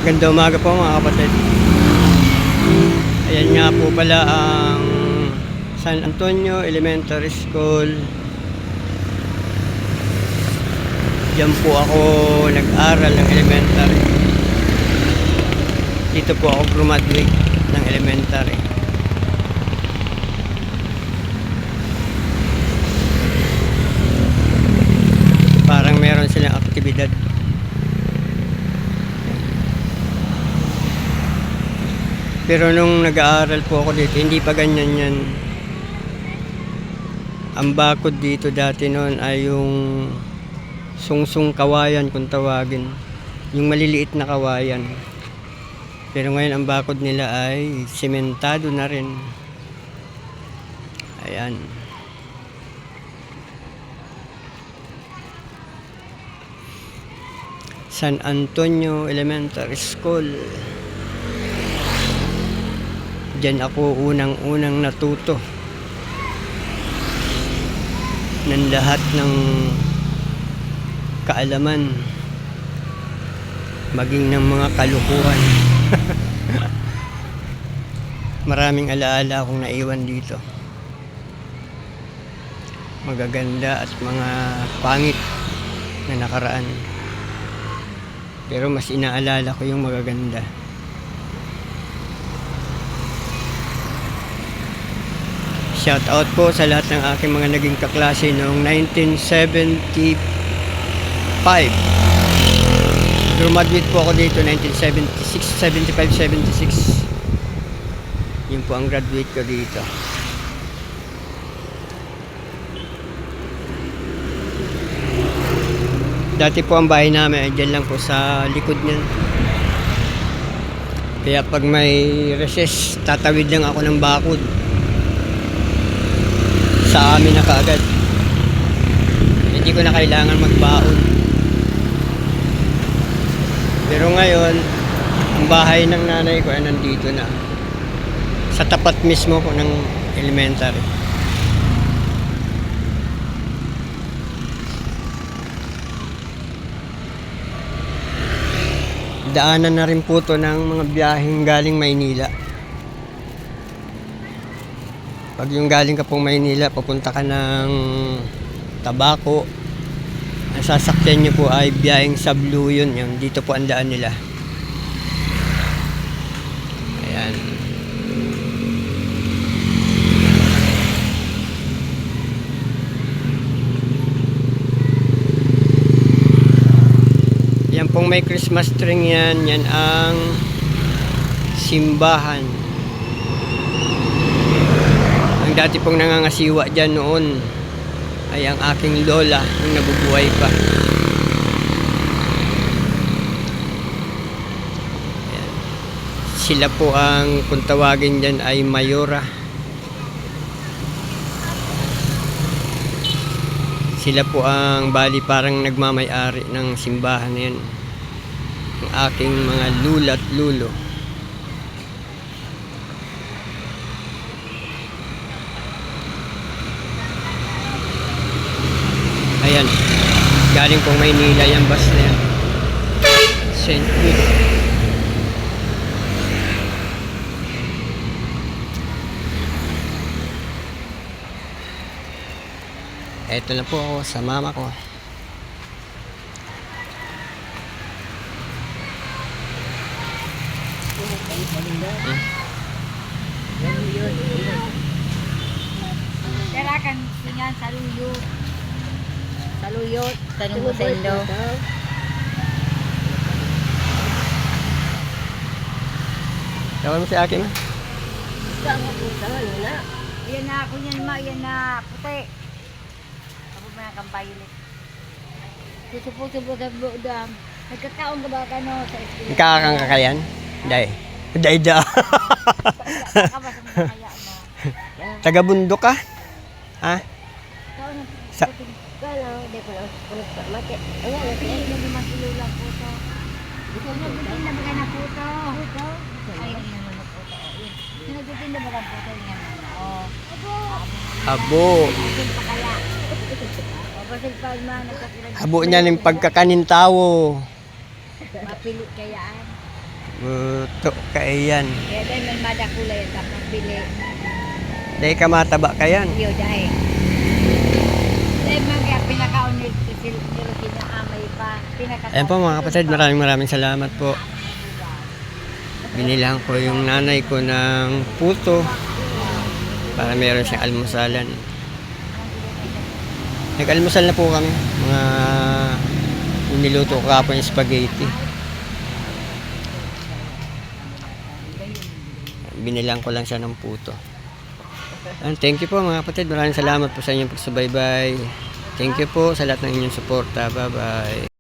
Ganda umaga po mga kapatid. Ayan nga po pala ang San Antonio Elementary School. Diyan po ako nag-aral ng elementary. Dito po ako graduate ng elementary. Parang meron silang aktibidad. Pero nung nag-aaral po ako dito, hindi pa ganyan yan. Ang bakod dito dati noon ay yung sungsung kawayan kung tawagin. Yung maliliit na kawayan. Pero ngayon ang bakod nila ay sementado na rin. Ayan. San Antonio Elementary School. Diyan ako unang-unang natuto ng lahat ng kaalaman, maging ng mga kalukuhan. Maraming alaala akong naiwan dito, magaganda at mga pangit na nakaraan, pero mas inaalala ko yung magaganda. Shout out po sa lahat ng aking mga naging kaklase noong 1975. Graduate po ako dito 1976, 75, 76. Yun po ang graduate ko dito. Dati po ang bahay namin ay dyan lang po sa likod niyan. Kaya pag may recess, tatawid lang ako ng bakod sa amin na kaagad. Hindi ko na kailangan magbaon. Pero ngayon, ang bahay ng nanay ko ay nandito na, sa tapat mismo ko ng elementary. Daanan na rin po to ng mga biyaheng galing Maynila. Pag yung galing ka pong Maynila, papunta ka ng Tabaco, ang sasakyan nyo po ay biyaheng Sabluyon. Yung dito po ang daan nila. Ayan. Yan pong may Christmas tree yan. Yan ang simbahan. Dati pong nangangasiwa dyan noon ay ang aking lola nung nabubuhay pa. Ayan. Sila po ang, kung tawagin dyan, ay mayora. Sila po ang bali parang nagmamay-ari ng simbahan na yan. Ang aking mga lula at lulo. Ayan, galing pong Maynila yung bus na yan. St. Louis. Eto na po ako sa mama ko. Kailangan tingnan sa luyo. Saluyot, tanong mo sa indo. Tawag mo si Aki ma. Saan mo puta? Ano na? Yan na ako yan ma, yan na puti. Ako mga kampayolit. Susupo-supo sa budam. Nagkakaon ka ba ka no sa eskwela? Kakang kakayan? Day. Day da. Ka ba sa mga kaya mo? Taga-bundok ka? Ha? Sa Kala, di ko lang punod pa. Mati. Ano, hindi na naman silulang puto. Sinagutin na ba na puto? Puto? Ay, hindi naman na puto. Sinagutin na ba na puto? Abo. Basil pa kaya. O, basil pa man. Abo niya ng pagkakanintawo. Mapilit kayaan. Puto kaiyan. Kaya dahil may madakulay at tapos bili. Dahil ka mataba kayan. Iyo dahil. Dahil mga pinakaon nila kinaamay pa. Ayan po mga kapatid, maraming salamat po. Binilang ko yung nanay ko ng puto para meron siyang almusalan. Nag-almusal na po kami. Mga niluto ko kapon yung spaghetti. Binilang ko lang siya ng puto. And thank you po mga kapatid. Maraming salamat po sa inyong pagsubaybay. Thank you po sa lahat ng inyong suporta. Bye-bye.